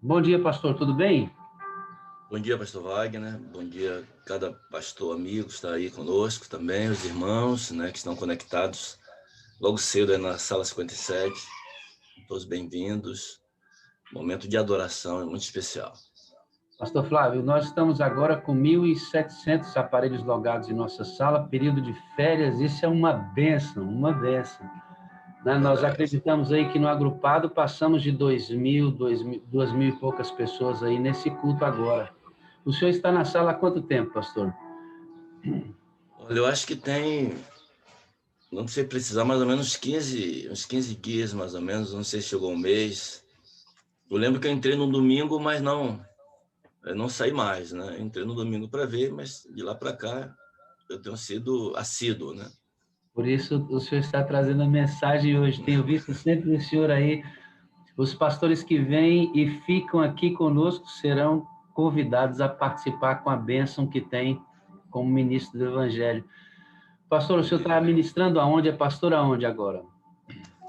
Bom dia, pastor, tudo bem? Bom dia, pastor Wagner. Bom dia, cada pastor amigo que está aí conosco também, os irmãos, né, que estão conectados logo cedo aí na sala 57. Todos bem-vindos. Momento de adoração é muito especial. Pastor Flávio, nós estamos agora com 1.700 aparelhos logados em nossa sala, período de férias, isso é uma bênção, uma bênção. É Nós verdade. acreditamos aí que no agrupado passamos de 2.000 e poucas pessoas aí nesse culto agora. O senhor está na sala há quanto tempo, pastor? Olha, eu acho que tem, não sei precisar, mais ou menos uns 15 dias, mais ou menos, não sei se chegou um mês. Eu lembro que eu entrei no domingo, mas eu não saí mais, né? Eu entrei no domingo para ver, mas de lá para cá eu tenho sido assíduo, né? Por isso o senhor está trazendo a mensagem hoje. Tenho visto sempre o senhor aí. Os pastores que vêm e ficam aqui conosco serão convidados a participar com a bênção que tem como ministro do Evangelho. Pastor, o senhor está Aleluia. ministrando aonde? É pastor aonde agora?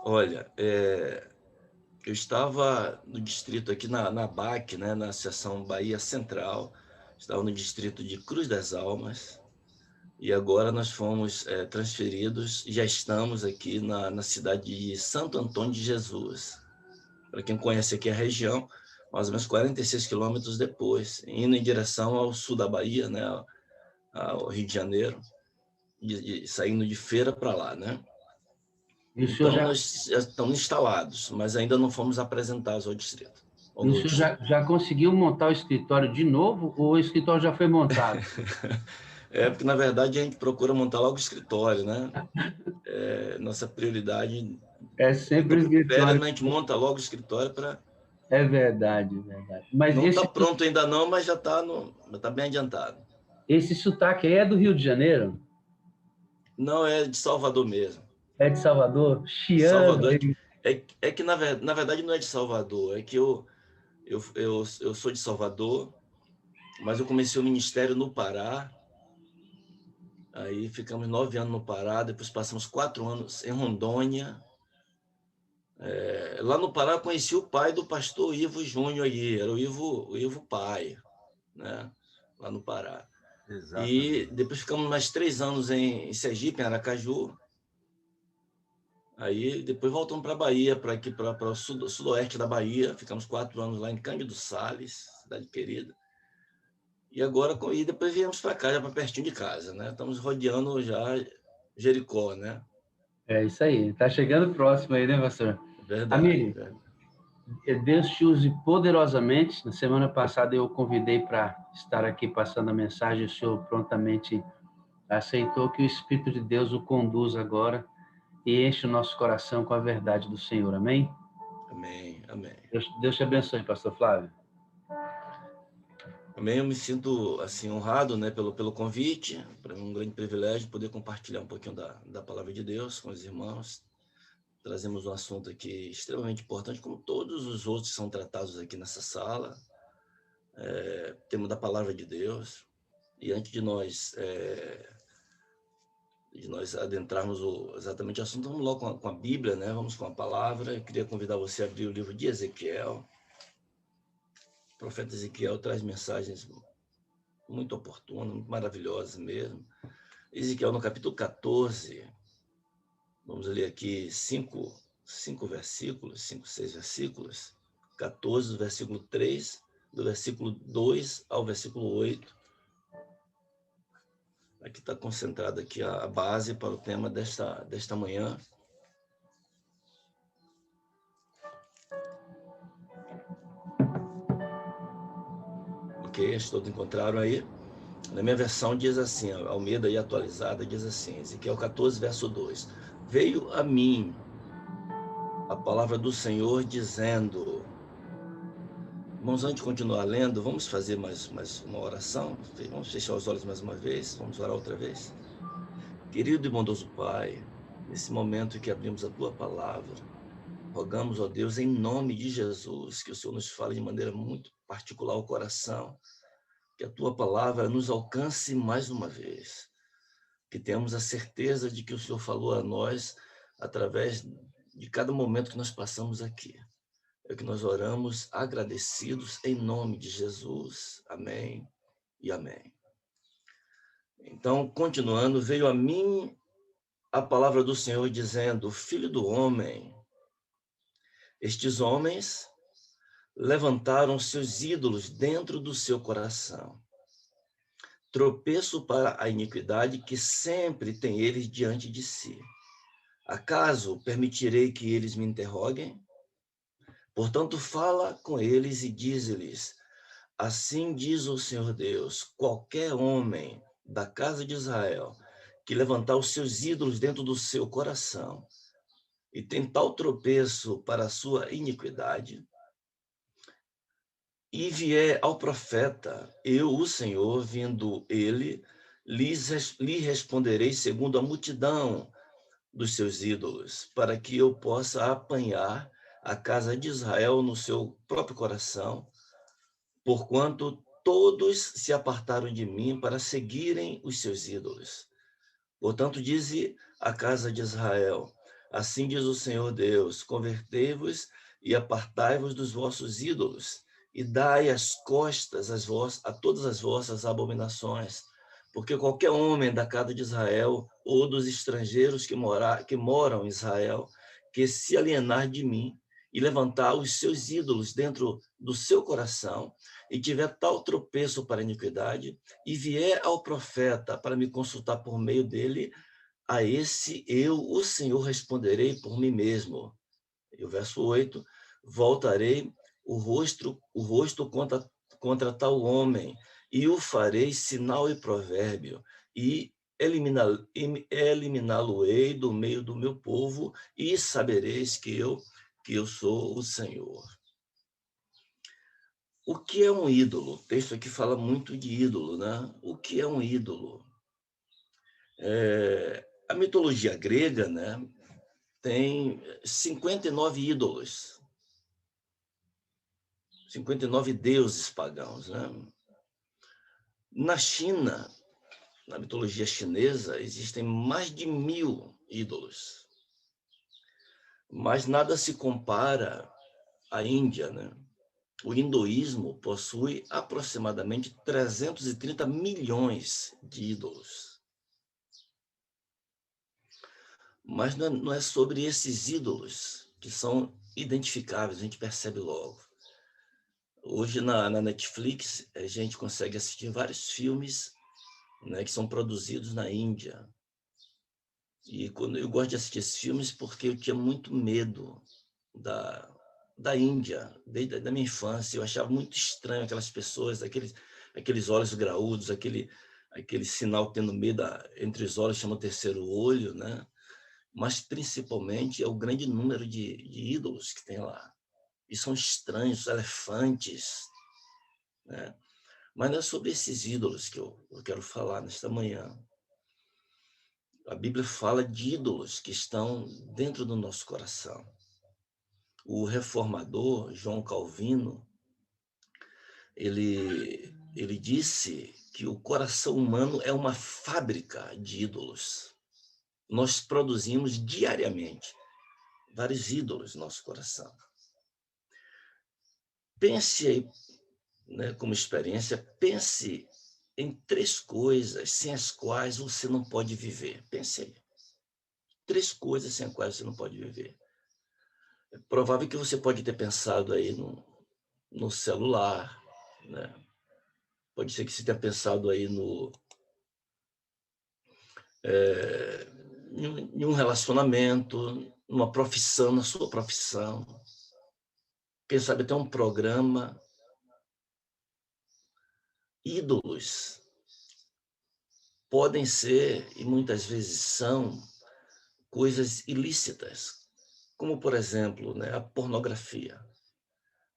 Olha, eu estava no distrito aqui na BAC, né, na seção Bahia Central, estava no distrito de Cruz das Almas, e agora nós fomos transferidos, já estamos aqui na cidade de Santo Antônio de Jesus. Para quem conhece aqui a região, mais ou menos 46 quilômetros depois, indo em direção ao sul da Bahia, né, ao Rio de Janeiro, saindo de Feira para lá, né? E o senhor Então, já, nós já estamos instalados, mas ainda não fomos apresentados ao distrito, ao e o novo senhor distrito. já conseguiu montar o escritório de novo ou o escritório já foi montado? Porque, na verdade, a gente procura montar logo o escritório, né? Nossa prioridade É fica sempre o para férias, escritório. mas a gente monta logo o escritório para... É verdade, é verdade. Mas Não está pronto ainda não, mas já está bem adiantado. esse sotaque aí é do Rio de Janeiro? Não é de Salvador mesmo. É de Salvador? Chiano Salvador aí. é que na verdade, não é de Salvador, é que eu sou de Salvador, mas eu comecei o ministério no Pará. Aí ficamos 9 anos no Pará, depois passamos 4 anos em Rondônia. Lá no Pará eu conheci o pai do pastor Ivo Júnior aí, era o Ivo pai, né? Lá no Pará. E Exatamente. depois ficamos mais 3 anos em Sergipe, em Aracaju. Aí depois voltamos para a Bahia, para aqui, para o sudoeste da Bahia. Ficamos 4 anos lá em Cândido Sales, cidade querida. E depois viemos para cá, já para pertinho de casa, né? Estamos rodeando já Jericó, né? É isso aí. Tá chegando próximo aí, né, pastor? Verdade, Amigo, verdade. Deus te use poderosamente. Na semana passada eu o convidei para estar aqui passando a mensagem, o senhor prontamente aceitou que o Espírito de Deus o conduz agora e enche o nosso coração com a verdade do Senhor. Amém? Amém, amém. Deus te abençoe, pastor Flávio. Amém, eu me sinto assim honrado, né, pelo convite. Para mim é um grande privilégio poder compartilhar um pouquinho da palavra de Deus com os irmãos. Trazemos um assunto aqui extremamente importante, como todos os outros que são tratados aqui nessa sala. Tema da palavra de Deus. E antes de nós adentrarmos exatamente o assunto, vamos logo com a Bíblia, né? Vamos com a palavra. Eu queria convidar você a abrir o livro de Ezequiel. O profeta Ezequiel traz mensagens muito oportunas, muito maravilhosas mesmo. Ezequiel, no capítulo 14, vamos ler aqui cinco versículos, 6 versículos. 14, do versículo 3, do versículo 2 ao versículo 8. Aqui está concentrada aqui a base para o tema desta manhã. Ok, todos encontraram aí? Na minha versão diz assim, a Almeida e atualizada diz assim, Ezequiel 14, verso 2. Veio a mim a palavra do Senhor dizendo... Irmãos, antes de continuar lendo, vamos fazer mais uma oração? Vamos fechar os olhos mais uma vez? Vamos orar outra vez? Querido e bondoso Pai, nesse momento em que abrimos a Tua palavra, rogamos, ó Deus, em nome de Jesus, que o Senhor nos fale de maneira muito particular ao coração, que a Tua palavra nos alcance mais uma vez, que tenhamos a certeza de que o Senhor falou a nós através de cada momento que nós passamos aqui. É o que nós oramos agradecidos em nome de Jesus. Amém e amém. Então, continuando, veio a mim a palavra do Senhor dizendo: Filho do homem, estes homens levantaram seus ídolos dentro do seu coração. Tropeço para a iniquidade que sempre tem eles diante de si. Acaso permitirei que eles me interroguem? Portanto, fala com eles e dize-lhes: assim diz o Senhor Deus, qualquer homem da casa de Israel que levantar os seus ídolos dentro do seu coração e tem tal tropeço para a sua iniquidade, e vier ao profeta, eu, o Senhor, vindo ele, lhe responderei segundo a multidão dos seus ídolos, para que eu possa apanhar a casa de Israel no seu próprio coração, porquanto todos se apartaram de mim para seguirem os seus ídolos. Portanto, dize a casa de Israel: assim diz o Senhor Deus, convertei-vos e apartai-vos dos vossos ídolos, e dai as costas a todas as vossas abominações, porque qualquer homem da casa de Israel ou dos estrangeiros que moram em Israel, que se alienar de mim e levantar os seus ídolos dentro do seu coração, e tiver tal tropeço para a iniquidade, e vier ao profeta para me consultar por meio dele, a esse eu, o Senhor, responderei por mim mesmo. E o verso 8, voltarei o rosto contra tal homem, e o farei sinal e provérbio, e eliminá-lo-ei do meio do meu povo, e sabereis que eu sou o Senhor. O que é um ídolo? O texto aqui fala muito de ídolo, né? O que é um ídolo? A mitologia grega, né, tem 59 ídolos, 59 deuses pagãos, né? Na China, na mitologia chinesa, existem mais de 1000 ídolos. Mas nada se compara à Índia, né? O hinduísmo possui aproximadamente 330 milhões de ídolos. Mas não é sobre esses ídolos que são identificáveis, a gente percebe logo. Hoje na Netflix a gente consegue assistir vários filmes, né, que são produzidos na Índia. E quando eu gosto de assistir esses filmes porque eu tinha muito medo da Índia, desde a minha infância. Eu achava muito estranho aquelas pessoas, aqueles olhos graúdos, aquele sinal tendo medo entre os olhos, chama o terceiro olho, né? Mas principalmente é o grande número de ídolos que tem lá. E são estranhos, elefantes, né? Mas não é sobre esses ídolos que eu quero falar nesta manhã. A Bíblia fala de ídolos que estão dentro do nosso coração. O reformador João Calvino, ele disse que o coração humano é uma fábrica de ídolos. Nós produzimos diariamente vários ídolos no nosso coração. Pense aí, né, como experiência, pense em 3 coisas sem as quais você não pode viver. Pense aí. 3 coisas sem as quais você não pode viver. É provável que você pode ter pensado aí no celular, né? Pode ser que você tenha pensado aí em um relacionamento, numa profissão, na sua profissão. Quem sabe até um programa. Ídolos podem ser, e muitas vezes são, coisas ilícitas, como, por exemplo, né, a pornografia.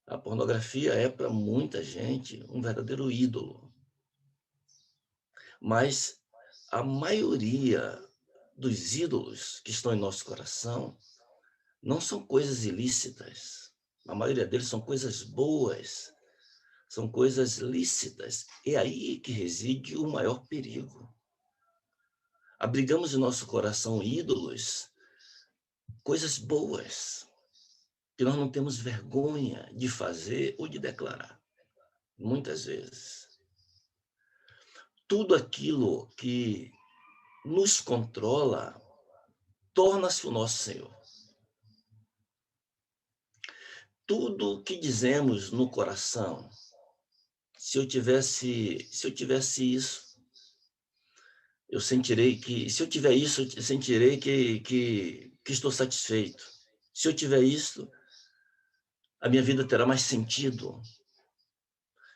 A pornografia é, para muita gente, um verdadeiro ídolo. Mas a maioria dos ídolos que estão em nosso coração não são coisas ilícitas. A maioria deles são coisas boas, são coisas lícitas. É aí que reside o maior perigo. Abrigamos em nosso coração ídolos, coisas boas, que nós não temos vergonha de fazer ou de declarar, muitas vezes. Tudo aquilo que nos controla torna-se o nosso Senhor. Tudo que dizemos no coração, se eu tivesse isso, eu sentirei que, se eu tiver isso, eu sentirei que estou satisfeito. Se eu tiver isso, a minha vida terá mais sentido.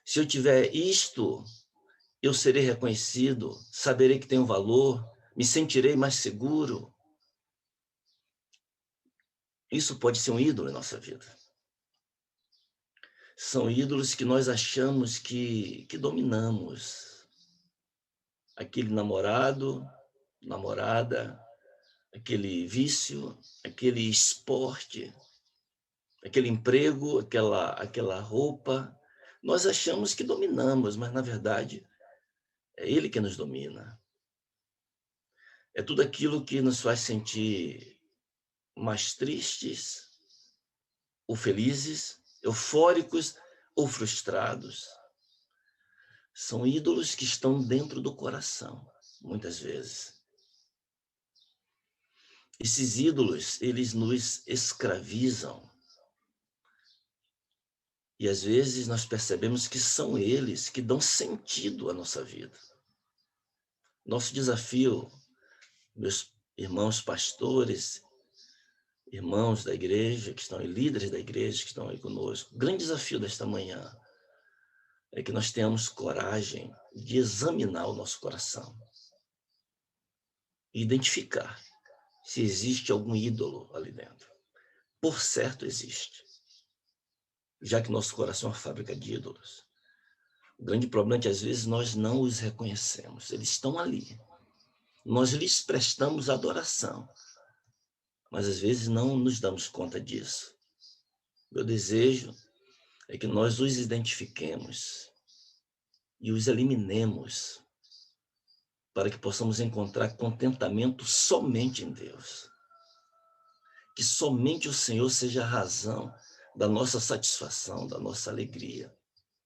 Se eu tiver isto, eu serei reconhecido, saberei que tenho valor, me sentirei mais seguro. Isso pode ser um ídolo em nossa vida. São ídolos que nós achamos que dominamos. Aquele namorado, namorada, aquele vício, aquele esporte, aquele emprego, aquela roupa. Nós achamos que dominamos, mas na verdade é ele que nos domina. É tudo aquilo que nos faz sentir mais tristes ou felizes, eufóricos ou frustrados. São ídolos que estão dentro do coração, muitas vezes. Esses ídolos, eles nos escravizam. E às vezes nós percebemos que são eles que dão sentido à nossa vida. Nosso desafio, meus irmãos pastores, irmãos da igreja que estão aí, líderes da igreja que estão aí conosco, o grande desafio desta manhã é que nós tenhamos coragem de examinar o nosso coração e identificar se existe algum ídolo ali dentro. Por certo existe, já que nosso coração é uma fábrica de ídolos. O grande problema é que às vezes nós não os reconhecemos, eles estão ali. Nós lhes prestamos adoração, mas às vezes não nos damos conta disso. Meu desejo é que nós os identifiquemos e os eliminemos para que possamos encontrar contentamento somente em Deus. Que somente o Senhor seja a razão da nossa satisfação, da nossa alegria.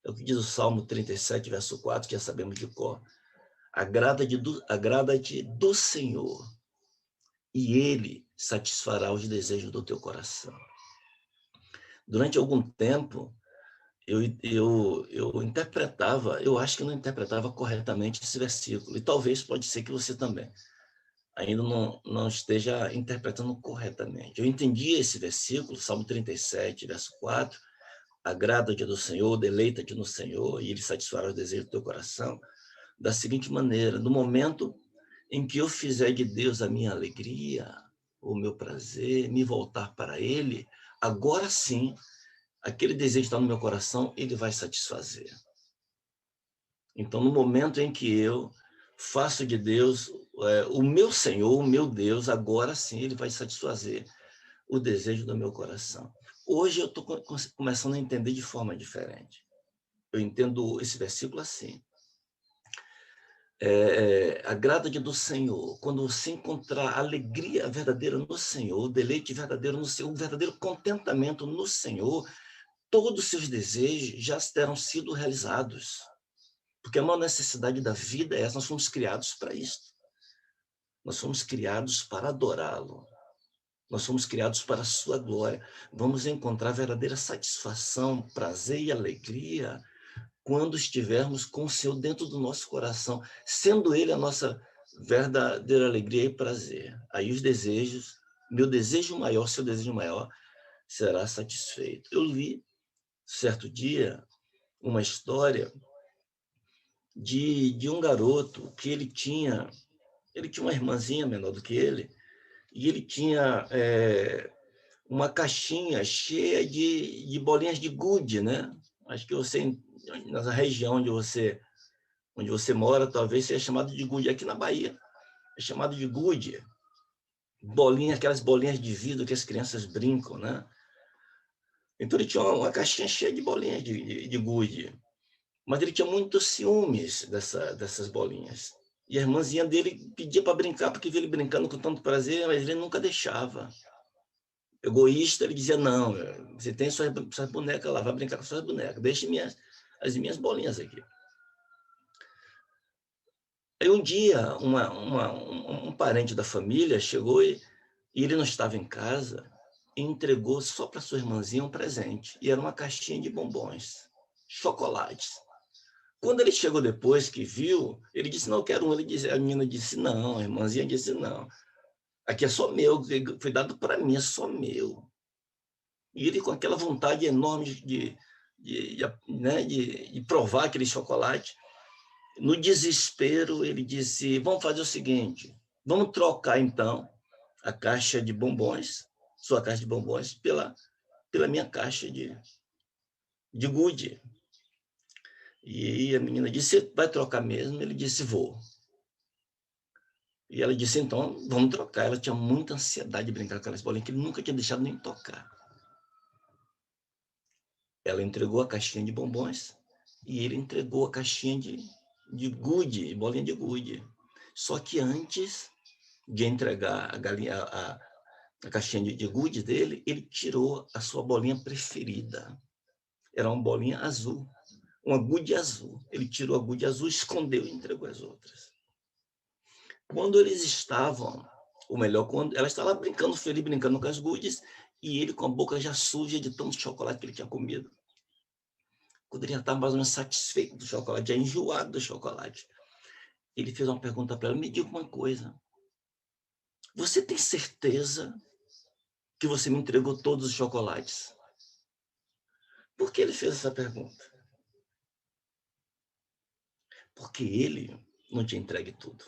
É o que diz o Salmo 37, verso 4, que já sabemos de cor. Agrada-te do Senhor, e Ele satisfará os desejos do teu coração. Durante algum tempo, eu interpretava, eu acho que não interpretava corretamente esse versículo, e talvez pode ser que você também ainda não esteja interpretando corretamente. Eu entendi esse versículo, Salmo 37, verso 4, agrada-te do Senhor, deleita-te no Senhor, e Ele satisfará os desejos do teu coração, da seguinte maneira: no momento em que eu fizer de Deus a minha alegria, o meu prazer, me voltar para Ele, agora sim, aquele desejo que está no meu coração, Ele vai satisfazer. Então, no momento em que eu faço de Deus o meu Senhor, o meu Deus, agora sim Ele vai satisfazer o desejo do meu coração. Hoje eu estou começando a entender de forma diferente. Eu entendo esse versículo assim. Agrada-te do Senhor, quando você encontrar alegria verdadeira no Senhor, deleite verdadeiro no Senhor, um verdadeiro contentamento no Senhor, todos os seus desejos já terão sido realizados. Porque a maior necessidade da vida é essa, nós fomos criados para isso. Nós fomos criados para adorá-lo. Nós fomos criados para a sua glória. Vamos encontrar verdadeira satisfação, prazer e alegria quando estivermos com o Senhor dentro do nosso coração, sendo Ele a nossa verdadeira alegria e prazer. Aí os desejos, meu desejo maior, seu desejo maior, será satisfeito. Eu li, certo dia, uma história de um garoto que ele tinha uma irmãzinha menor do que ele, e ele tinha uma caixinha cheia de bolinhas de gude, né? Acho que você, na região onde você mora, talvez seja chamado de gude. Aqui na Bahia é chamado de gude. Bolinha, aquelas bolinhas de vidro que as crianças brincam, né? Então ele tinha uma caixinha cheia de bolinhas de gude. Mas ele tinha muitos ciúmes dessas bolinhas. E a irmãzinha dele pedia para brincar, porque via ele brincando com tanto prazer, mas ele nunca deixava. egoísta, ele dizia, não, você tem suas bonecas lá, vai brincar com suas bonecas, deixe as minhas bolinhas aqui. Aí um dia, um parente da família chegou e ele não estava em casa e entregou só para sua irmãzinha um presente. E era uma caixinha de bombons, chocolates. Quando ele chegou depois que viu, ele disse, não, eu quero um. A menina disse, não, a irmãzinha disse, não. Aqui é só meu, foi dado para mim, é só meu. E ele com aquela vontade enorme de provar aquele chocolate, no desespero, ele disse, vamos fazer o seguinte, vamos trocar, então, a caixa de bombons, sua caixa de bombons, pela minha caixa de gude. E a menina disse, vai trocar mesmo? Ele disse, vou. E ela disse, então, vamos trocar. Ela tinha muita ansiedade de brincar com aquelas bolinhas, que ele nunca tinha deixado nem tocar. Ela entregou a caixinha de bombons e ele entregou a caixinha de gude, bolinha de gude. Só que antes de entregar a caixinha de gude dele, ele tirou a sua bolinha preferida. Era uma bolinha azul, uma gude azul. Ele tirou a gude azul, escondeu e entregou as outras. Quando eles estavam, ou melhor, quando ela estava brincando, feliz, brincando com as gudes, e ele com a boca já suja de tanto chocolate que ele tinha comido. Quando ele já estava mais ou menos satisfeito do chocolate, já enjoado do chocolate, ele fez uma pergunta para ela, me diga uma coisa, você tem certeza que você me entregou todos os chocolates? Por que ele fez essa pergunta? Porque ele não tinha entregue tudo.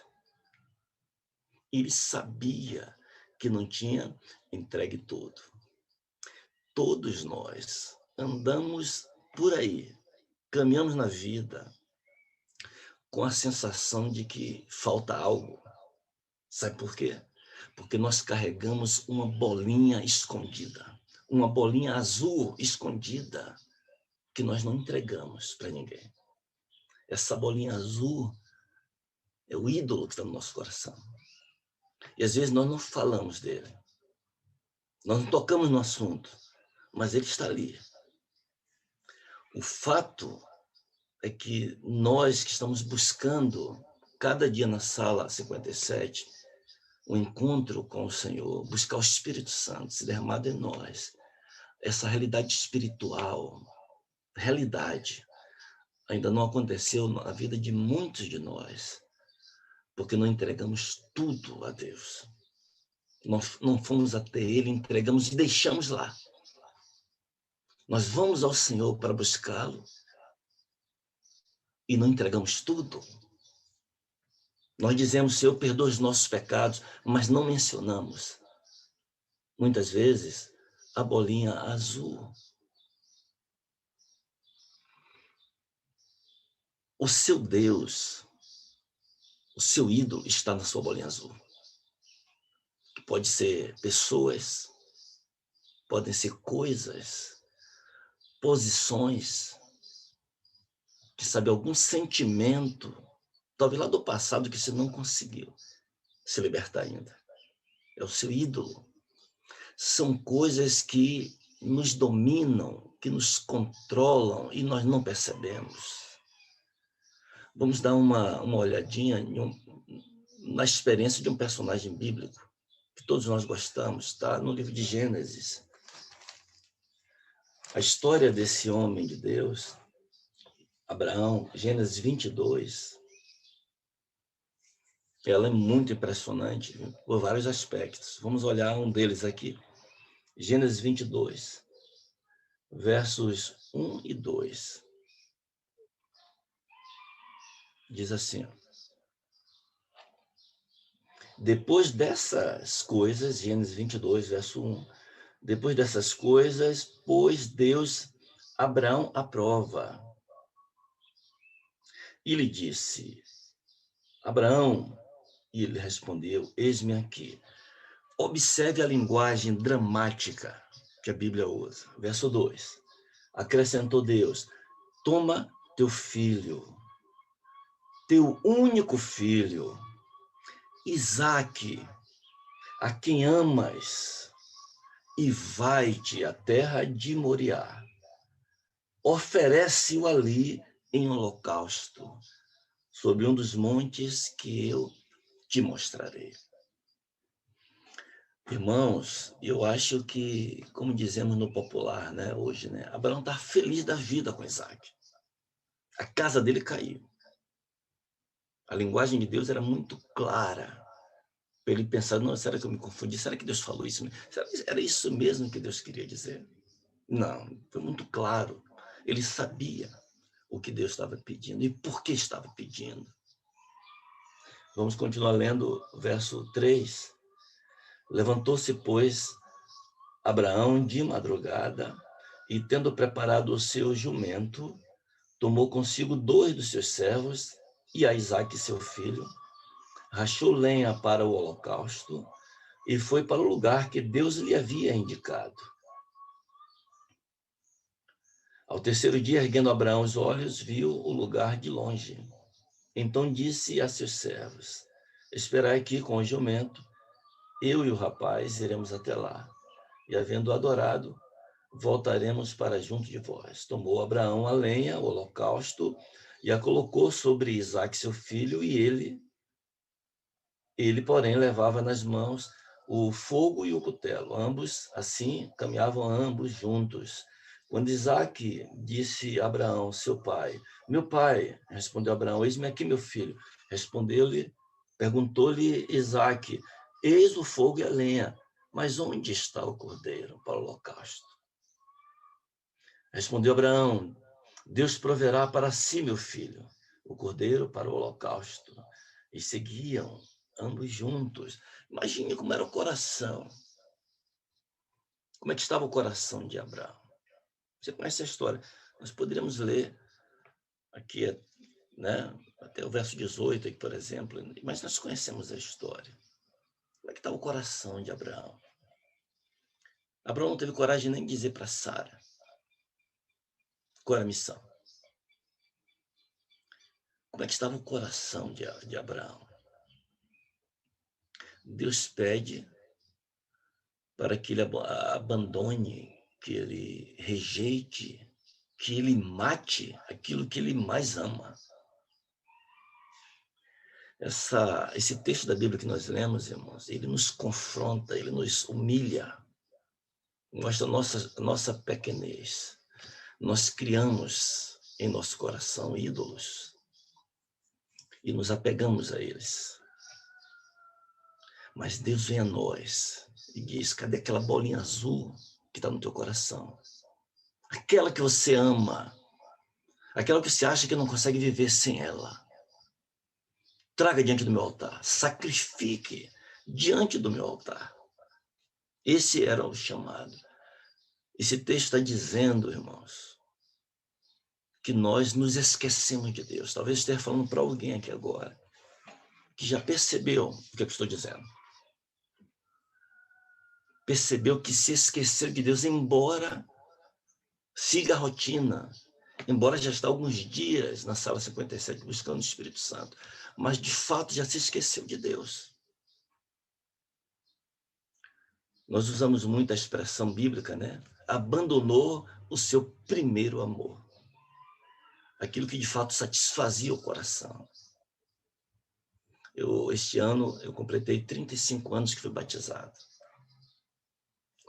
Ele sabia que não tinha entregue tudo. Todos nós andamos por aí, caminhamos na vida com a sensação de que falta algo. Sabe por quê? Porque nós carregamos uma bolinha escondida, uma bolinha azul escondida, que nós não entregamos para ninguém. Essa bolinha azul é o ídolo que está no nosso coração. E às vezes nós não falamos dele. Nós não tocamos no assunto, mas ele está ali. O fato é que nós que estamos buscando, cada dia na sala 57, o encontro com o Senhor, buscar o Espírito Santo se derramado em nós, essa realidade espiritual, realidade, ainda não aconteceu na vida de muitos de nós, porque não entregamos tudo a Deus. Nós não fomos até Ele, entregamos e deixamos lá. Nós vamos ao Senhor para buscá-lo e não entregamos tudo. Nós dizemos, Senhor, perdoa os nossos pecados, mas não mencionamos, muitas vezes, a bolinha azul. O seu Deus, o seu ídolo está na sua bolinha azul. Pode ser pessoas, podem ser coisas, posições, que sabe, algum sentimento, talvez lá do passado que você não conseguiu se libertar ainda. É o seu ídolo. São coisas que nos dominam, que nos controlam e nós não percebemos. Vamos dar uma olhadinha na experiência de um personagem bíblico, que todos nós gostamos, está no livro de Gênesis. A história desse homem de Deus, Abraão, Gênesis 22, ela é muito impressionante por vários aspectos. Vamos olhar um deles aqui. Gênesis 22, versos 1 e 2. Diz assim, depois dessas coisas, Gênesis 22, verso 1, depois dessas coisas, pôs Deus Abraão à prova. E lhe disse, Abraão, e ele respondeu, eis-me aqui. Observe a linguagem dramática que a Bíblia usa. Verso 2. Acrescentou Deus, toma teu filho, teu único filho, Isaque, a quem amas, e vai-te à terra de Moriá. Oferece-o ali em holocausto, sobre um dos montes que eu te mostrarei. Irmãos, eu acho que, como dizemos no popular, né, hoje, né, Abraão está feliz da vida com Isaac. A casa dele caiu. A linguagem de Deus era muito clara. Para ele pensar, não, será que eu me confundi? Será que Deus falou isso? Era isso mesmo que Deus queria dizer? Não, foi muito claro. Ele sabia o que Deus estava pedindo e por que estava pedindo. Vamos continuar lendo o verso 3. Levantou-se, pois, Abraão de madrugada e, tendo preparado o seu jumento, tomou consigo 2 dos seus servos e a Isaque, seu filho, rachou lenha para o holocausto e foi para o lugar que Deus lhe havia indicado. Ao terceiro dia, erguendo Abraão os olhos, viu o lugar de longe. Então disse a seus servos: esperai aqui com o jumento, eu e o rapaz iremos até lá, e havendo adorado, voltaremos para junto de vós. Tomou Abraão a lenha, o holocausto, e a colocou sobre Isaque, seu filho, e ele, porém, levava nas mãos o fogo e o cutelo. Ambos, assim, caminhavam ambos juntos. Quando Isaque disse a Abraão, seu pai, meu pai, respondeu Abraão, eis-me aqui, meu filho. Perguntou-lhe Isaque, eis o fogo e a lenha, mas onde está o cordeiro para o holocausto? Respondeu Abraão, Deus proverá para si, meu filho, o cordeiro para o holocausto. E seguiam ambos juntos. Imagine como era o coração. Como é que estava o coração de Abraão? Você conhece a história. Nós poderíamos ler aqui, né, até o verso 18, aqui, por exemplo, mas nós conhecemos a história. Como é que estava o coração de Abraão? Abraão não teve coragem nem de dizer para Sara qual era a missão. Como é que estava o coração de Abraão? Deus pede para que ele abandone, que ele rejeite, que ele mate aquilo que ele mais ama. Esse texto da Bíblia que nós lemos, irmãos, ele nos confronta, ele nos humilha, mostra a nossa pequenez. Nós criamos em nosso coração ídolos e nos apegamos a eles. Mas Deus vem a nós e diz, cadê aquela bolinha azul que está no teu coração? Aquela que você ama, aquela que você acha que não consegue viver sem ela. Traga diante do meu altar, sacrifique diante do meu altar. Esse era o chamado. Esse texto está dizendo, irmãos, que nós nos esquecemos de Deus. Talvez esteja falando para alguém aqui agora, que já percebeu o que eu estou dizendo. Percebeu que se esqueceu de Deus, embora siga a rotina, embora já está alguns dias na sala 57 buscando o Espírito Santo, mas de fato já se esqueceu de Deus. Nós usamos muito a expressão bíblica, né? Abandonou o seu primeiro amor. Aquilo que de fato satisfazia o coração. Este ano, eu completei 35 anos que fui batizado.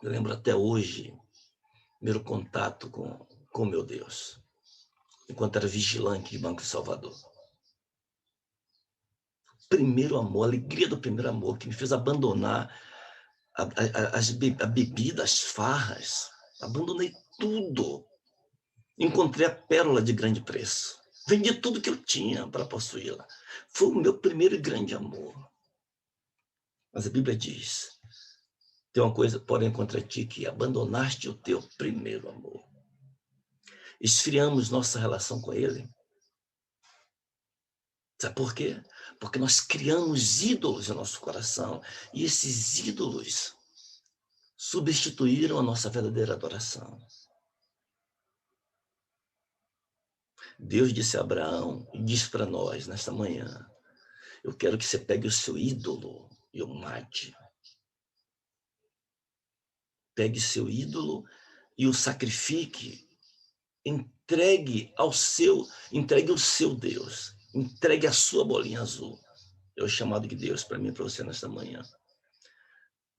Eu lembro até hoje, primeiro contato com meu Deus, enquanto era vigilante de Banco de Salvador. Primeiro amor, a alegria do primeiro amor, que me fez abandonar a bebida, as farras. Abandonei tudo. Encontrei a pérola de grande preço. Vendi tudo que eu tinha para possuí-la. Foi o meu primeiro e grande amor. Mas a Bíblia diz, tem uma coisa, porém, contra ti, que abandonaste o teu primeiro amor. Esfriamos nossa relação com ele. Sabe por quê? Porque nós criamos ídolos no nosso coração. E esses ídolos substituíram a nossa verdadeira adoração. Deus disse a Abraão e diz para nós nesta manhã, eu quero que você pegue o seu ídolo e o mate. pegue seu ídolo e o sacrifique. Entregue o seu Deus. Entregue a sua bolinha azul. É o chamado de Deus para mim e para você nesta manhã.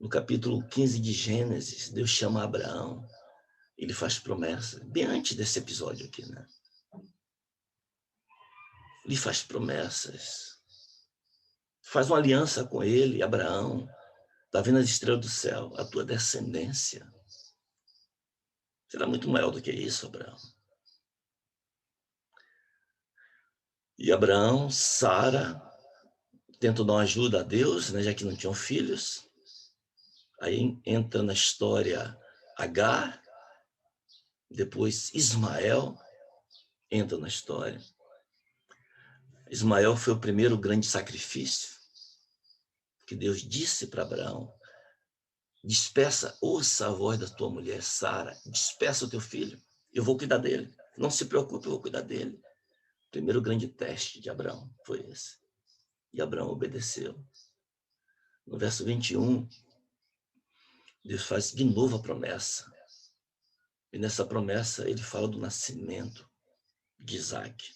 No capítulo 15 de Gênesis, Deus chama Abraão. Ele faz promessa, bem antes desse episódio aqui, né? Ele faz promessas. Faz uma aliança com ele, Abraão. Está vendo as estrelas do céu? A tua descendência será muito maior do que isso, Abraão. E Abraão, Sara, tentam dar uma ajuda a Deus, né, já que não tinham filhos. Aí entra na história Agar, depois Ismael entra na história. Ismael foi o primeiro grande sacrifício que Deus disse para Abraão: despeça, ouça a voz da tua mulher, Sara, despeça o teu filho, eu vou cuidar dele. Não se preocupe, eu vou cuidar dele. O primeiro grande teste de Abraão foi esse. E Abraão obedeceu. No verso 21, Deus faz de novo a promessa. E nessa promessa ele fala do nascimento de Isaac.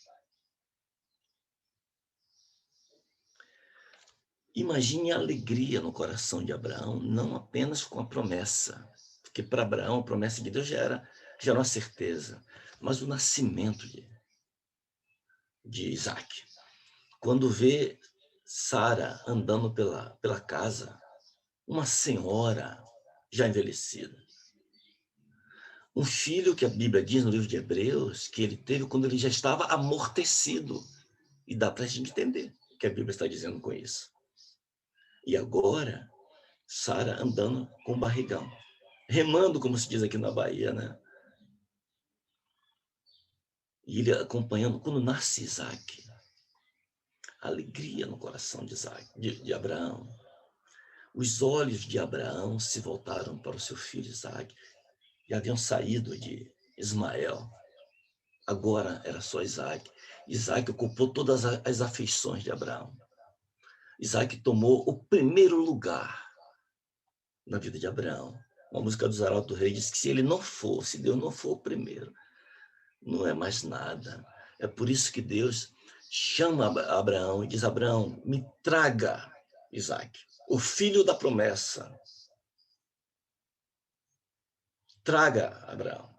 Imagine a alegria no coração de Abraão, não apenas com a promessa, porque para Abraão a promessa de Deus já era uma certeza, mas o nascimento de Isaac. Quando vê Sara andando pela casa, uma senhora já envelhecida. Um filho que a Bíblia diz no livro de Hebreus que ele teve quando ele já estava amortecido. E dá para a gente entender o que a Bíblia está dizendo com isso. E agora, Sara andando com barrigão, remando, como se diz aqui na Bahia, né? E ele acompanhando, quando nasce Isaac, alegria no coração de Abraão. Os olhos de Abraão se voltaram para o seu filho Isaac, e haviam saído de Ismael. Agora era só Isaac. Isaac ocupou todas as afeições de Abraão. Isaac tomou o primeiro lugar na vida de Abraão. Uma música dos Arautos do Rei diz que se Deus não for o primeiro, não é mais nada. É por isso que Deus chama Abraão e diz: Abraão, me traga Isaac, o filho da promessa. Traga, Abraão,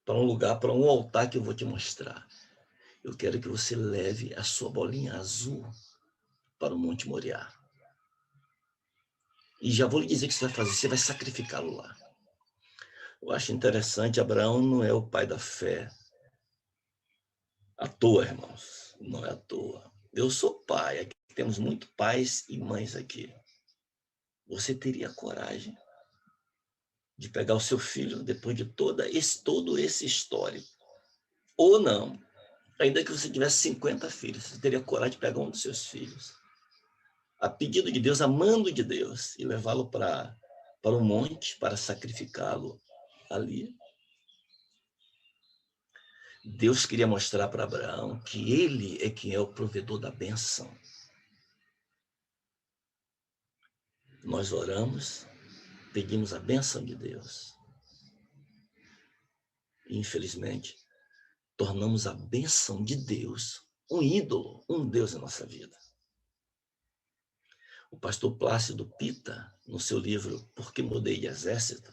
para um lugar, para um altar que eu vou te mostrar. Eu quero que você leve a sua bolinha azul para o Monte Moriá. E já vou lhe dizer o que você vai fazer, você vai sacrificá-lo lá. Eu acho interessante, Abraão não é o pai da fé à toa, irmãos, não é à toa. Eu sou pai, aqui temos muitos pais e mães aqui. Você teria coragem de pegar o seu filho depois de todo esse histórico? Ou não, ainda que você tivesse 50 filhos, você teria coragem de pegar um dos seus filhos, a pedido de Deus, amando de Deus, e levá-lo para o monte para sacrificá-lo ali? Deus queria mostrar para Abraão que ele é quem é o provedor da bênção. Nós oramos, pedimos a bênção de Deus. E, infelizmente, tornamos a bênção de Deus um ídolo, um Deus em nossa vida. O pastor Plácido Pita, no seu livro Por que Mudei de Exército,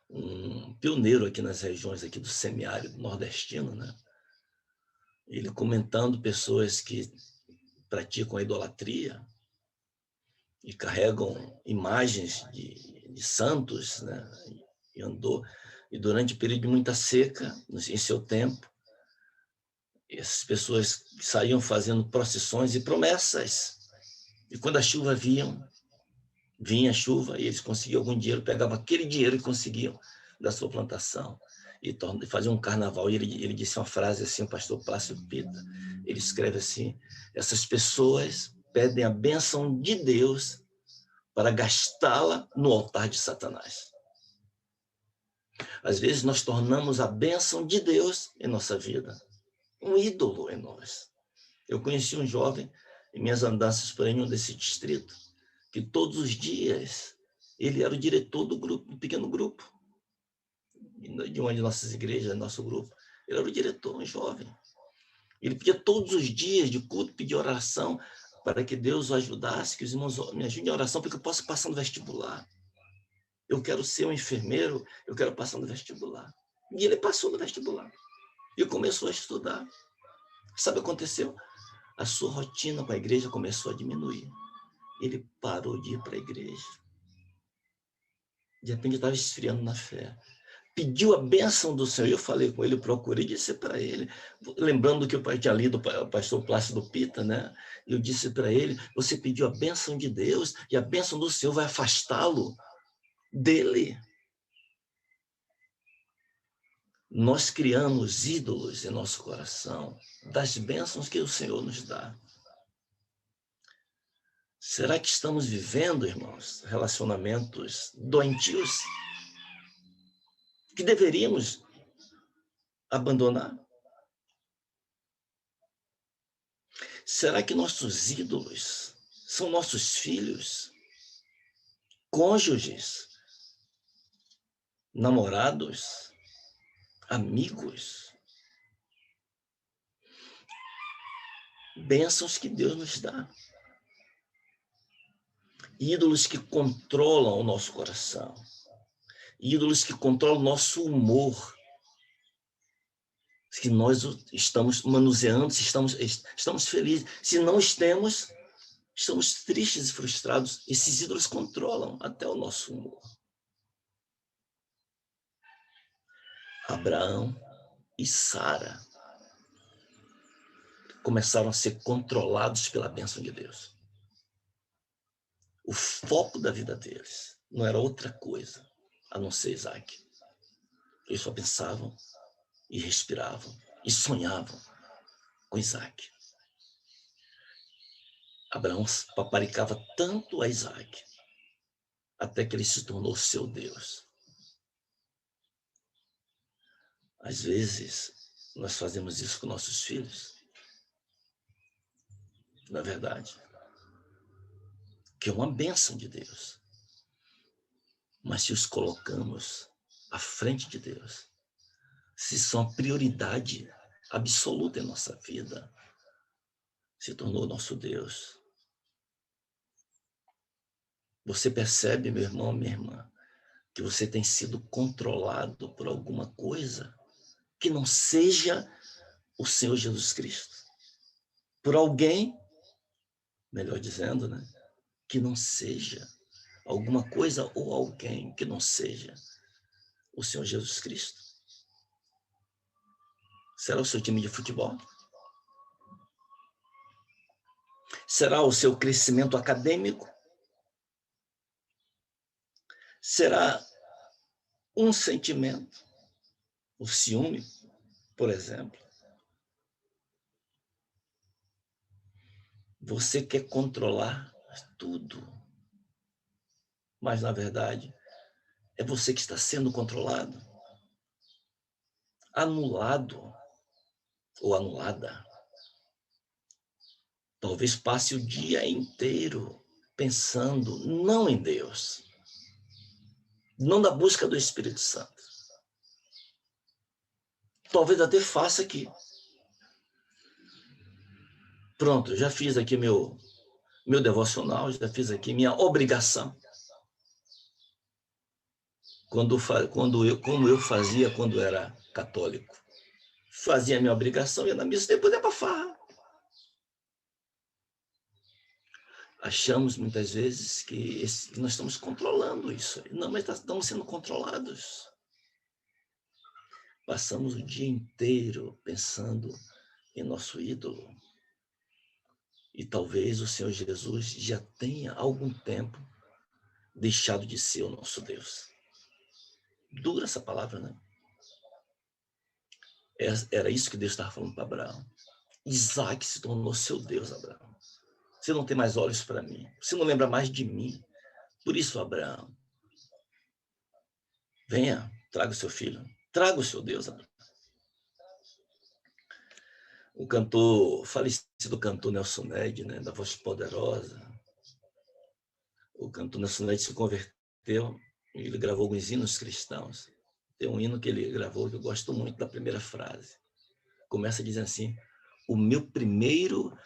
um pioneiro aqui nas regiões aqui do semiárido nordestino, né? Ele comentando pessoas que praticam a idolatria e carregam imagens de santos, né? E durante o período de muita seca, em seu tempo, essas pessoas saíam fazendo procissões e promessas. E quando a chuva vinha a chuva, e eles conseguiam algum dinheiro, pegavam aquele dinheiro e conseguiam da sua plantação. E faziam um carnaval. E ele disse uma frase assim, o pastor Plácido Pita. Ele escreve assim: essas pessoas pedem a bênção de Deus para gastá-la no altar de Satanás. Às vezes nós tornamos a bênção de Deus em nossa vida um ídolo em nós. Eu conheci um jovem em minhas andanças por nenhum desse distrito, que todos os dias Ele era o diretor do grupo, do pequeno grupo, de uma de nossas igrejas, nosso grupo. Ele era o diretor, um jovem. Ele pedia todos os dias de culto, pedia oração para que Deus o ajudasse, que os irmãos me ajudem em oração, para que eu possa passar no vestibular. Eu quero ser um enfermeiro, eu quero passar no vestibular. E ele passou no vestibular. E começou a estudar. Sabe o que aconteceu? A sua rotina com a igreja começou a diminuir. Ele parou de ir para a igreja. De repente estava esfriando na fé. Pediu a bênção do Senhor. Eu falei com ele, procurei e disse para ele, lembrando que eu tinha lido o pastor Plácido Pita, né? Eu disse para ele, você pediu a bênção de Deus e a bênção do Senhor vai afastá-lo dele. Nós criamos ídolos em nosso coração das bênçãos que o Senhor nos dá. Será que estamos vivendo, irmãos, relacionamentos doentios que deveríamos abandonar? Será que nossos ídolos são nossos filhos, cônjuges, namorados, amigos? Bênçãos que Deus nos dá. Ídolos que controlam o nosso coração. Ídolos que controlam o nosso humor. Que nós estamos manuseando, se estamos felizes. Se não estamos tristes e frustrados. Esses ídolos controlam até o nosso humor. Abraão e Sara começaram a ser controlados pela bênção de Deus. O foco da vida deles não era outra coisa a não ser Isaac. Eles só pensavam e respiravam e sonhavam com Isaac. Abraão paparicava tanto a Isaac até que ele se tornou seu Deus. Às vezes, nós fazemos isso com nossos filhos. Na verdade, que é uma bênção de Deus. Mas se os colocamos à frente de Deus, se são a prioridade absoluta em nossa vida, se tornou nosso Deus. Você percebe, meu irmão, minha irmã, que você tem sido controlado por alguma coisa que não seja o Senhor Jesus Cristo? Por alguém, melhor dizendo, né? Que não seja alguma coisa ou alguém que não seja o Senhor Jesus Cristo. Será o seu time de futebol? Será o seu crescimento acadêmico? Será um sentimento, o ciúme, por exemplo? Você quer controlar tudo, mas, na verdade, é você que está sendo controlado, anulado ou anulada. Talvez passe o dia inteiro pensando não em Deus, não na busca do Espírito Santo. Talvez até faça aqui. Pronto, já fiz aqui meu devocional, já fiz aqui minha obrigação. Como eu fazia quando era católico. Fazia a minha obrigação, ia na missa, depois ia para farra. Achamos muitas vezes que nós estamos controlando isso. Não, mas estamos sendo controlados. Passamos o dia inteiro pensando em nosso ídolo. E talvez o Senhor Jesus já tenha há algum tempo deixado de ser o nosso Deus. Dura essa palavra, né? Era isso que Deus estava falando para Abraão. Isaac se tornou seu Deus, Abraão. Você não tem mais olhos para mim. Você não lembra mais de mim. Por isso, Abraão, venha, traga o seu filho. Traga o seu Deus, Abraão. O falecido cantor Nelson Ned, né, da Voz Poderosa, o cantor Nelson Ned se converteu ele gravou alguns hinos cristãos. Tem um hino que ele gravou que eu gosto muito da primeira frase. Começa dizendo assim: o meu primeiro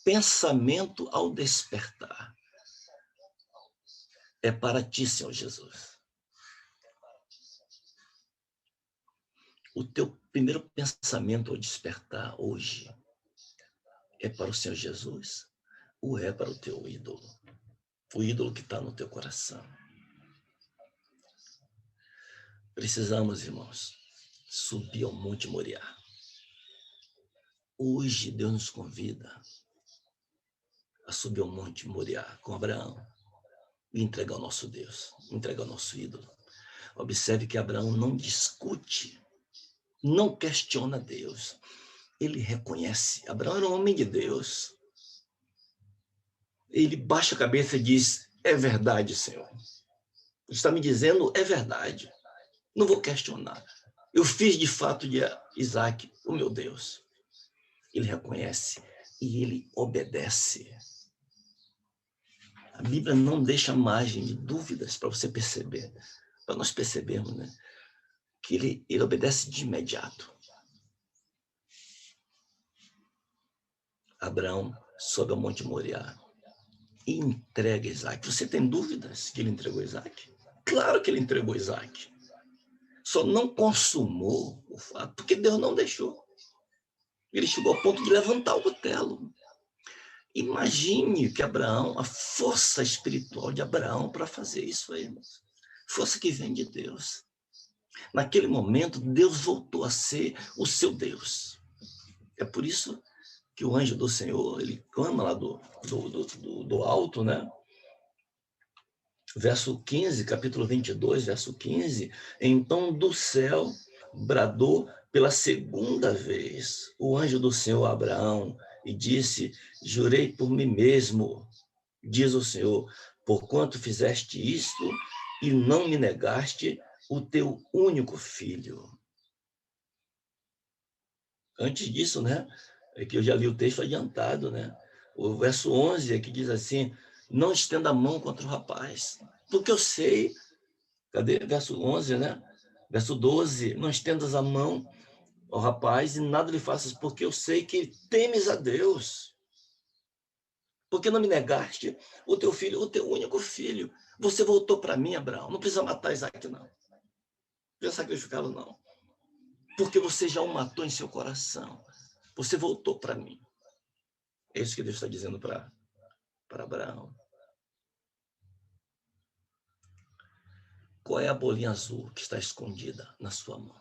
pensamento ao despertar é para ti, Senhor Jesus. O teu primeiro pensamento ao despertar hoje é para o Senhor Jesus ou é para o teu ídolo? O ídolo que está no teu coração. Precisamos, irmãos, subir ao Monte Moriá. Hoje Deus nos convida a subir ao Monte Moriá com Abraão e entregar ao nosso Deus, entregar ao nosso ídolo. Observe que Abraão não discute, não questiona Deus. Ele reconhece. Abraão era um homem de Deus. Ele baixa a cabeça e diz: é verdade, Senhor. Está me dizendo, é verdade. Não vou questionar. Eu fiz de fato de Isaac o meu Deus. Ele reconhece e ele obedece. A Bíblia não deixa margem de dúvidas para você perceber, para nós percebermos, né? Que ele obedece de imediato. Abraão sobe ao Monte Moriá e entrega Isaac. Você tem dúvidas que ele entregou Isaac? Claro que ele entregou Isaac. Só não consumou o fato, porque Deus não deixou. Ele chegou ao ponto de levantar o cutelo. Imagine que Abraão, a força espiritual de Abraão para fazer isso aí, irmãos. Força que vem de Deus. Naquele momento, Deus voltou a ser o seu Deus. É por isso que o anjo do Senhor, ele clama lá do alto, né? Verso 15, capítulo 22, verso 15. Então do céu bradou pela segunda vez o anjo do Senhor a Abraão e disse: jurei por mim mesmo, diz o Senhor, porquanto fizeste isto e não me negaste o teu único filho. Antes disso, né? É que eu já li o texto adiantado, né? O verso 11 é que diz assim: não estenda a mão contra o rapaz, porque eu sei. Cadê? Verso 11, né? Verso 12: não estendas a mão ao rapaz e nada lhe faças, porque eu sei que temes a Deus. Porque não me negaste o teu filho, o teu único filho. Você voltou para mim, Abraão. Não precisa matar Isaac, não. Não precisa sacrificá-lo, não. Porque você já o matou em seu coração. Você voltou para mim. É isso que Deus está dizendo para Abraão. Qual é a bolinha azul que está escondida na sua mão?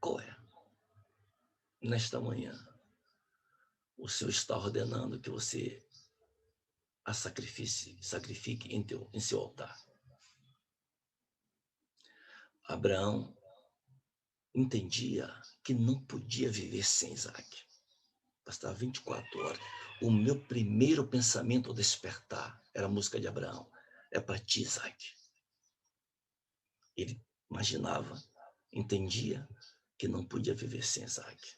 Qual é? Nesta manhã, o Senhor está ordenando que você a sacrifique em seu altar. Abraão entendia que não podia viver sem Isaac. Bastava 24 horas. O meu primeiro pensamento ao despertar era a música de Abraão. É para ti, Isaac. Ele imaginava, entendia que não podia viver sem Isaac.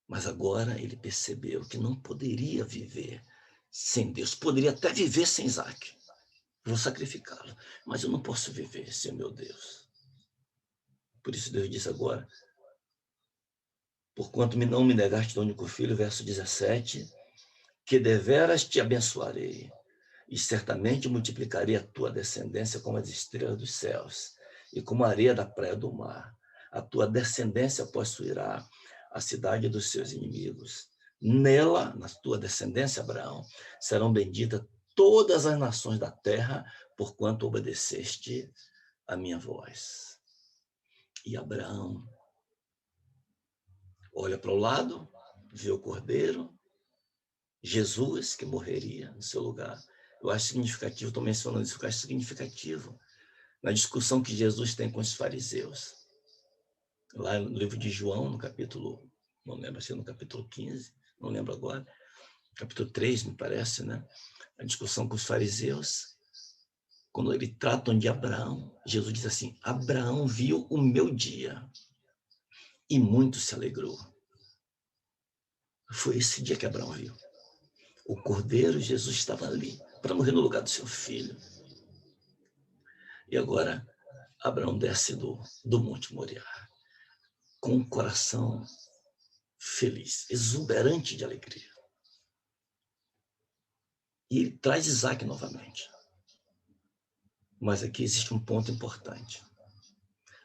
Mas agora ele percebeu que não poderia viver sem Deus. Poderia até viver sem Isaac. Vou sacrificá-lo, mas eu não posso viver sem meu Deus. Por isso Deus diz agora: porquanto não me negaste o único filho, verso 17, que deveras te abençoarei, e certamente multiplicarei a tua descendência como as estrelas dos céus, e como a areia da praia do mar. A tua descendência possuirá a cidade dos seus inimigos. Nela, na tua descendência, Abraão, serão benditas todas as nações da terra, porquanto obedeceste a minha voz. E Abraão olha para o lado, vê o cordeiro, Jesus, que morreria no seu lugar. Eu acho significativo, estou mencionando isso, eu acho significativo na discussão que Jesus tem com os fariseus. Lá no livro de João, no capítulo, não lembro se é no capítulo 15, não lembro agora, capítulo 3, me parece, né? A discussão com os fariseus, quando eles tratam de Abraão, Jesus diz assim: Abraão viu o meu dia e muito se alegrou. Foi esse dia que Abraão viu. O cordeiro, Jesus estava ali, para morrer no lugar do seu filho. E agora, Abraão desce do Monte Moriá, com um coração feliz, exuberante de alegria. E ele traz Isaac novamente. Mas aqui existe um ponto importante.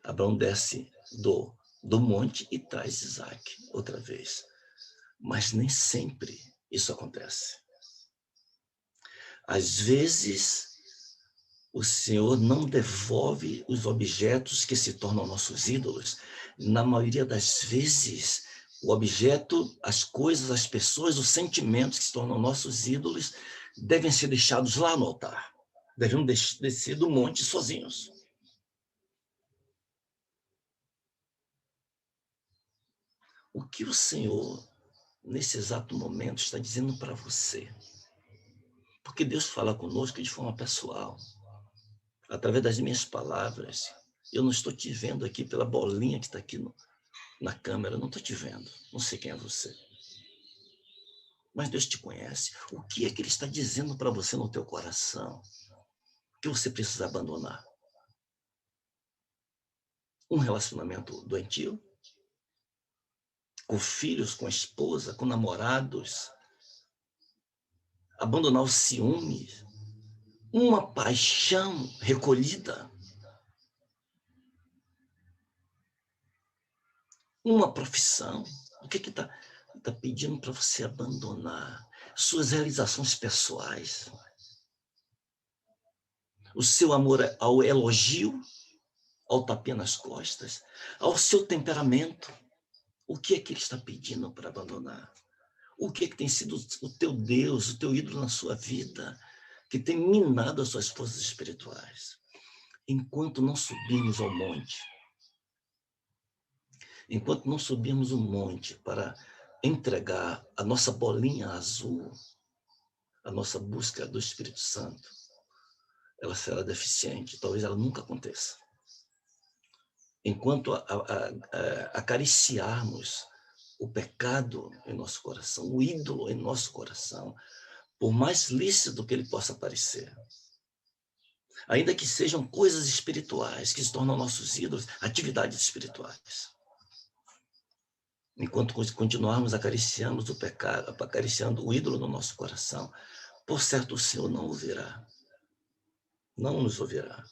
Abraão desce do monte e traz Isaac outra vez. Mas nem sempre isso acontece. Às vezes, o Senhor não devolve os objetos que se tornam nossos ídolos. Na maioria das vezes, o objeto, as coisas, as pessoas, os sentimentos que se tornam nossos ídolos devem ser deixados lá no altar. Devem descer do monte sozinhos. O que o Senhor, nesse exato momento, está dizendo para você? Porque Deus fala conosco de forma pessoal, através das minhas palavras. Eu não estou te vendo aqui pela bolinha que está aqui na câmera, não estou te vendo, não sei quem é você. Mas Deus te conhece. O que é que Ele está dizendo para você no teu coração? Que você precisa abandonar? Um relacionamento doentio? Com filhos, com a esposa, com namorados? Abandonar o ciúme? Uma paixão recolhida? Uma profissão? O que está pedindo para você abandonar? Suas realizações pessoais? O seu amor ao elogio? Ao tapinha nas costas? Ao seu temperamento? O que é que Ele está pedindo para abandonar? O que é que tem sido o teu Deus, o teu ídolo na sua vida, que tem minado as suas forças espirituais? Enquanto não subirmos ao monte, enquanto não subirmos o monte para entregar a nossa bolinha azul, a nossa busca do Espírito Santo, ela será deficiente, talvez ela nunca aconteça. Enquanto acariciarmos o pecado em nosso coração, o ídolo em nosso coração, por mais lícito que ele possa parecer, ainda que sejam coisas espirituais que se tornam nossos ídolos, atividades espirituais. Enquanto continuarmos acariciando o pecado, acariciando o ídolo no nosso coração, por certo o Senhor não ouvirá. Não nos ouvirá.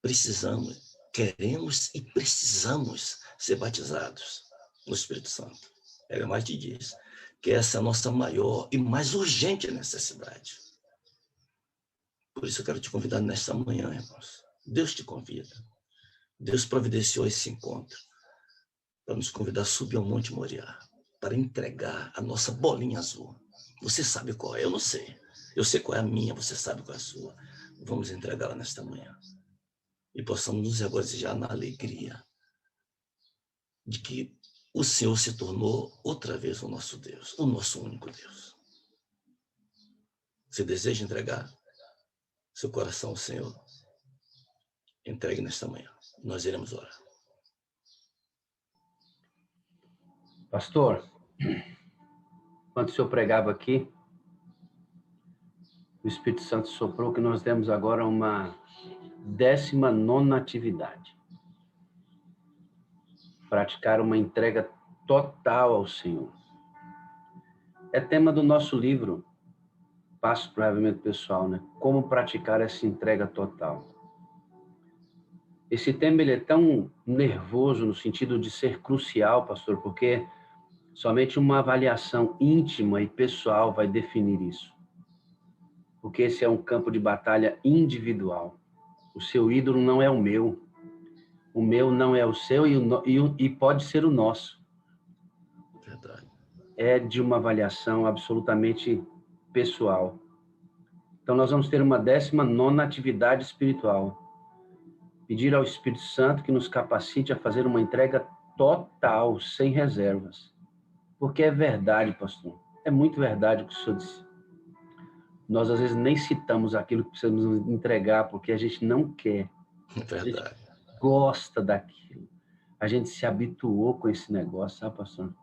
Precisamos, queremos e precisamos ser batizados no Espírito Santo. Ele mais te diz que essa é a nossa maior e mais urgente necessidade. Por isso eu quero te convidar nesta manhã, irmãos. Deus te convida. Deus providenciou esse encontro para nos convidar a subir ao Monte Moriá, para entregar a nossa bolinha azul. Você sabe qual é? Eu não sei. Eu sei qual é a minha, você sabe qual é a sua. Vamos entregá-la nesta manhã. E possamos nos regozijar na alegria de que o Senhor se tornou outra vez o nosso Deus, o nosso único Deus. Você deseja entregar seu coração ao Senhor? Entregue nesta manhã. Nós iremos orar. Pastor, enquanto o senhor pregava aqui, o Espírito Santo soprou que nós temos agora uma 19ª atividade. Praticar uma entrega total ao Senhor. É tema do nosso livro, Passo para o Reavivamento Pessoal, né? Como praticar essa entrega total. Esse tema ele é tão nervoso no sentido de ser crucial, pastor, porque somente uma avaliação íntima e pessoal vai definir isso. Porque esse é um campo de batalha individual. O seu ídolo não é o meu não é o seu e pode ser o nosso. Verdade. É de uma avaliação absolutamente pessoal. Então nós vamos ter uma 19ª atividade espiritual. Pedir ao Espírito Santo que nos capacite a fazer uma entrega total, sem reservas. Porque é verdade, pastor. É muito verdade o que o senhor disse. Nós, às vezes, nem citamos aquilo que precisamos entregar, porque a gente não quer. Verdade. A gente gosta daquilo. A gente se habituou com esse negócio, sabe, pastor?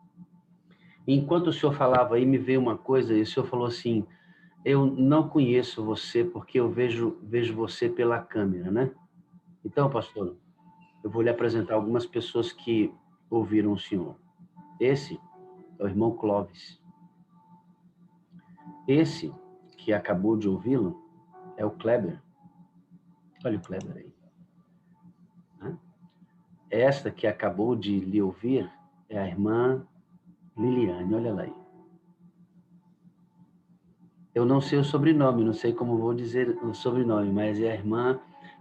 Enquanto o senhor falava aí, me veio uma coisa, e o senhor falou assim, eu não conheço você porque eu vejo você pela câmera, né? Então, pastor, eu vou lhe apresentar algumas pessoas que ouviram o senhor. Esse é o irmão Clóvis. Esse que acabou de ouvi-lo é o Kleber. Olha o Kleber aí. Esta que acabou de lhe ouvir é a irmã Liliane, olha lá aí. Eu não sei o sobrenome, não sei como vou dizer o sobrenome, mas é a irmã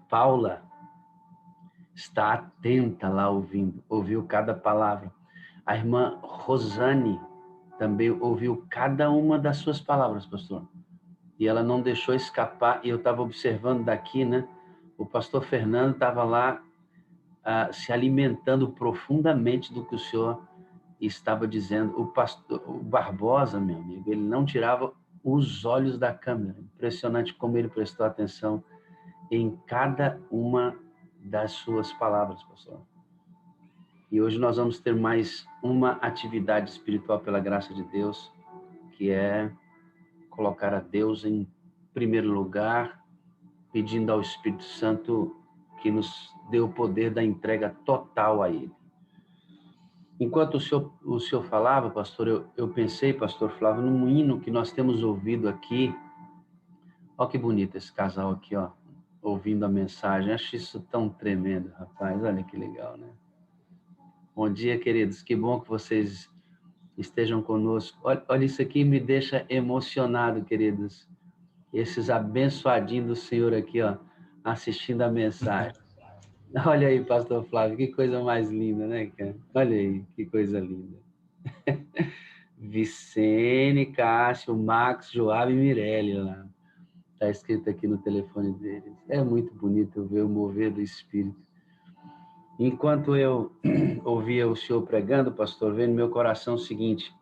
Paula. Está atenta lá ouvindo, ouviu cada palavra. A irmã Rosane também ouviu cada uma das suas palavras, pastor. E ela não deixou escapar, e eu estava observando daqui, né? O pastor Fernando estava lá se alimentando profundamente do que o senhor estava dizendo. O Barbosa, meu amigo, ele não tirava os olhos da câmera. Impressionante como ele prestou atenção em cada uma das suas palavras, pastor. E hoje nós vamos ter mais uma atividade espiritual pela graça de Deus, que é colocar a Deus em primeiro lugar, pedindo ao Espírito Santo que nos dê o poder da entrega total a Ele. Enquanto o senhor falava, pastor, eu pensei, pastor Flávio, num hino que nós temos ouvido aqui. Olha que bonito esse casal aqui, ó, ouvindo a mensagem. Acho isso tão tremendo, rapaz. Olha que legal, né? Bom dia, queridos. Que bom que vocês estejam conosco. Olha, isso aqui me deixa emocionado, queridos. Esses abençoadinhos do Senhor aqui, ó, assistindo a mensagem. Olha aí, pastor Flávio, que coisa mais linda, né, cara? Olha aí, que coisa linda. Vicene, Cássio, Max, Joab e Mirelle lá. Está escrito aqui no telefone deles. É muito bonito ver o mover do Espírito. Enquanto eu ouvia o senhor pregando, pastor, veio no meu coração o seguinte: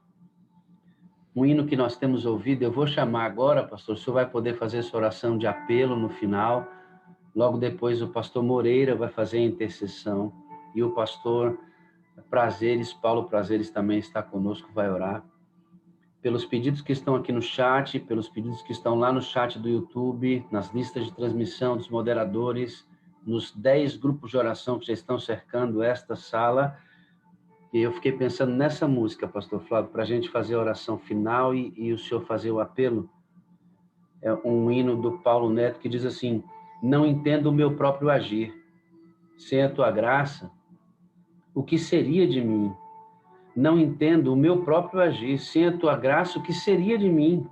um hino que nós temos ouvido, eu vou chamar agora, pastor, o senhor vai poder fazer essa oração de apelo no final. Logo depois o pastor Moreira vai fazer a intercessão e o pastor Prazeres, Paulo Prazeres também está conosco, vai orar. Pelos pedidos que estão aqui no chat, pelos pedidos que estão lá no chat do YouTube, nas listas de transmissão dos moderadores, nos 10 grupos de oração que já estão cercando esta sala. E eu fiquei pensando nessa música, pastor Flávio, para a gente fazer a oração final e o senhor fazer o apelo. É um hino do Paulo Neto que diz assim: não entendo o meu próprio agir. Sem a tua graça, o que seria de mim? Não entendo o meu próprio agir. Sem a tua graça, o que seria de mim?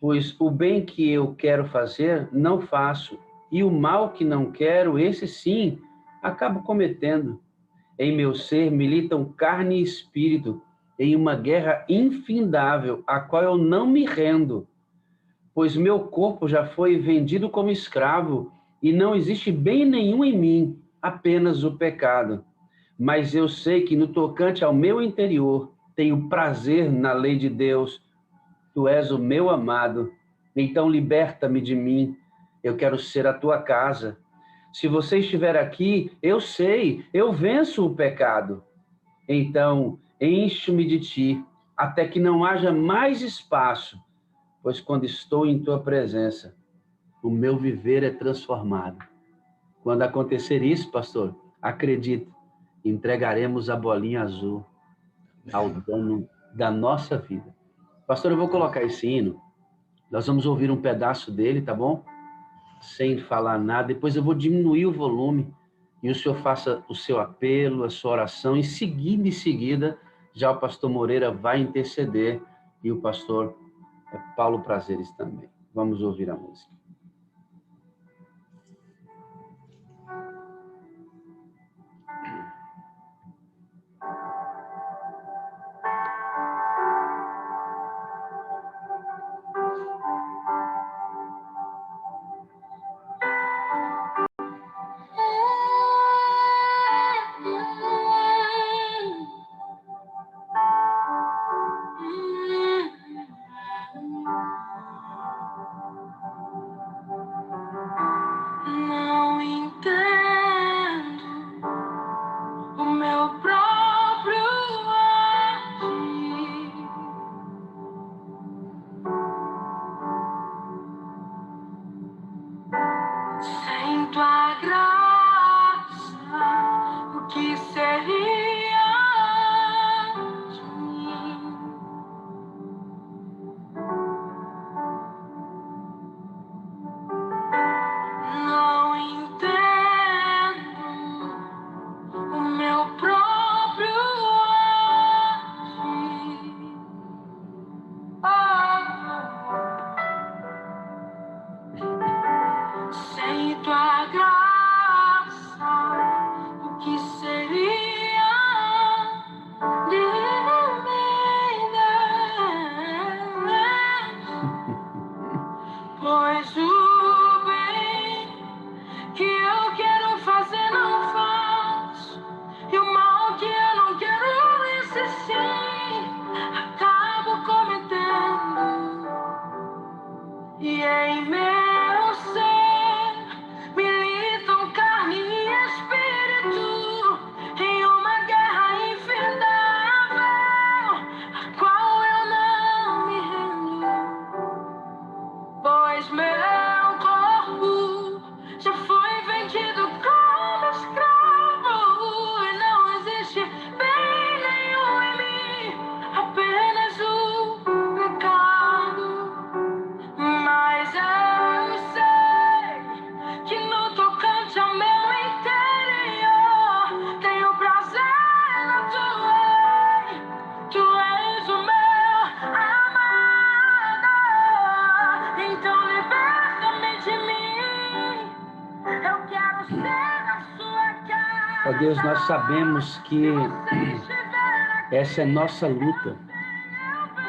Pois o bem que eu quero fazer, não faço. E o mal que não quero, esse sim, acabo cometendo. Em meu ser militam carne e espírito, em uma guerra infindável, a qual eu não me rendo. Pois meu corpo já foi vendido como escravo, e não existe bem nenhum em mim, apenas o pecado. Mas eu sei que no tocante ao meu interior, tenho prazer na lei de Deus. Tu és o meu amado, então liberta-me de mim. Eu quero ser a tua casa. Se você estiver aqui, eu sei, eu venço o pecado. Então, enche-me de ti, até que não haja mais espaço, pois quando estou em tua presença, o meu viver é transformado. Quando acontecer isso, pastor, acredito, entregaremos a bolinha azul ao dono da nossa vida. Pastor, eu vou colocar esse hino, nós vamos ouvir um pedaço dele, tá bom? Sem falar nada, depois eu vou diminuir o volume e o senhor faça o seu apelo, a sua oração, em seguida, já o pastor Moreira vai interceder e o pastor Paulo Prazeres também. Vamos ouvir a música. Não entendo Ó Deus, nós sabemos que essa é nossa luta,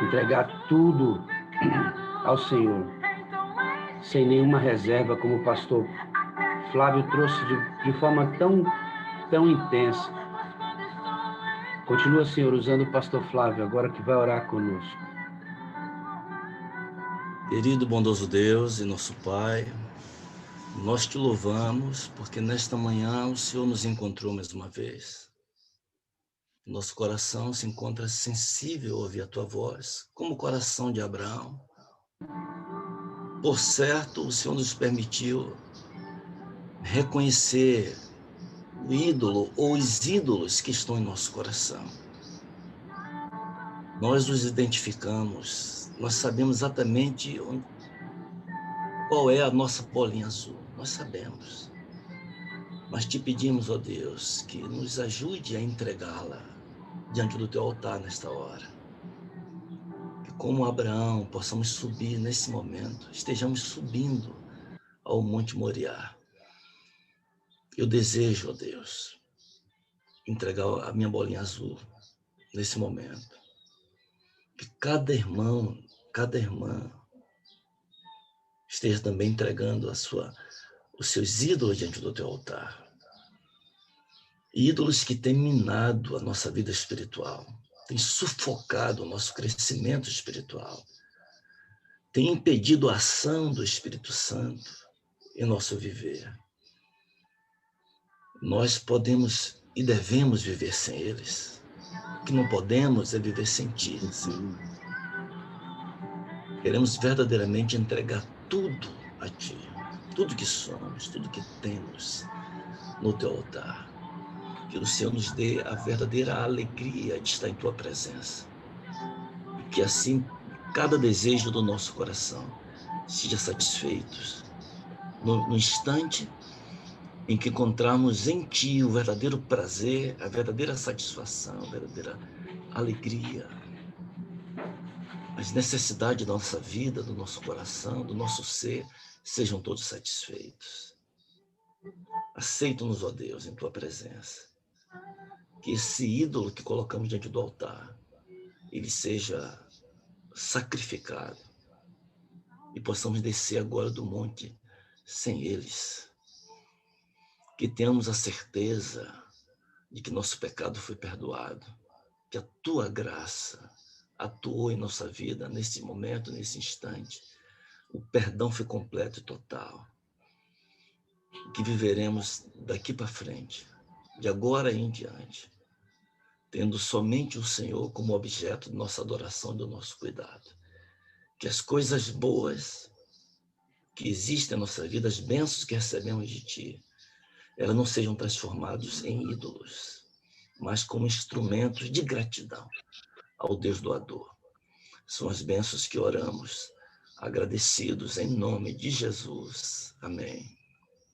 entregar tudo ao Senhor, sem nenhuma reserva, como o pastor Flávio trouxe de forma tão intensa. Continua, Senhor, usando o pastor Flávio, agora que vai orar conosco. Querido bondoso Deus e nosso Pai, nós te louvamos porque nesta manhã o Senhor nos encontrou mais uma vez. Nosso coração se encontra sensível a ouvir a tua voz, como o coração de Abraão. Por certo, o Senhor nos permitiu reconhecer o ídolo ou os ídolos que estão em nosso coração. Nós nos identificamos, nós sabemos exatamente qual é a nossa bolinha azul, nós sabemos. Mas te pedimos, ó Deus, que nos ajude a entregá-la diante do teu altar nesta hora. Que como Abraão possamos subir nesse momento, estejamos subindo ao Monte Moriá. Eu desejo, ó Deus, entregar a minha bolinha azul nesse momento. Que cada irmão, cada irmã esteja também entregando os seus ídolos diante do teu altar. Ídolos que têm minado a nossa vida espiritual, têm sufocado o nosso crescimento espiritual, têm impedido a ação do Espírito Santo em nosso viver. Nós podemos e devemos viver sem eles. O que não podemos é viver sem ti, Senhor. Queremos verdadeiramente entregar tudo a ti, tudo que somos, tudo que temos no teu altar. Que o Senhor nos dê a verdadeira alegria de estar em tua presença. E que assim cada desejo do nosso coração seja satisfeito no instante em que encontrarmos em ti o verdadeiro prazer, a verdadeira satisfação, a verdadeira alegria. As necessidades da nossa vida, do nosso coração, do nosso ser, sejam todos satisfeitos. Aceita-nos, ó Deus, em tua presença. Que esse ídolo que colocamos diante do altar, ele seja sacrificado e possamos descer agora do monte sem eles. Que tenhamos a certeza de que nosso pecado foi perdoado, que a tua graça atuou em nossa vida nesse momento, nesse instante. O perdão foi completo e total. Que viveremos daqui para frente, de agora em diante, tendo somente o Senhor como objeto de nossa adoração e do nosso cuidado. Que as coisas boas que existem na nossa vida, as bênçãos que recebemos de ti, elas não sejam transformadas em ídolos, mas como instrumentos de gratidão ao Deus doador. São as bênçãos que oramos, agradecidos em nome de Jesus. Amém.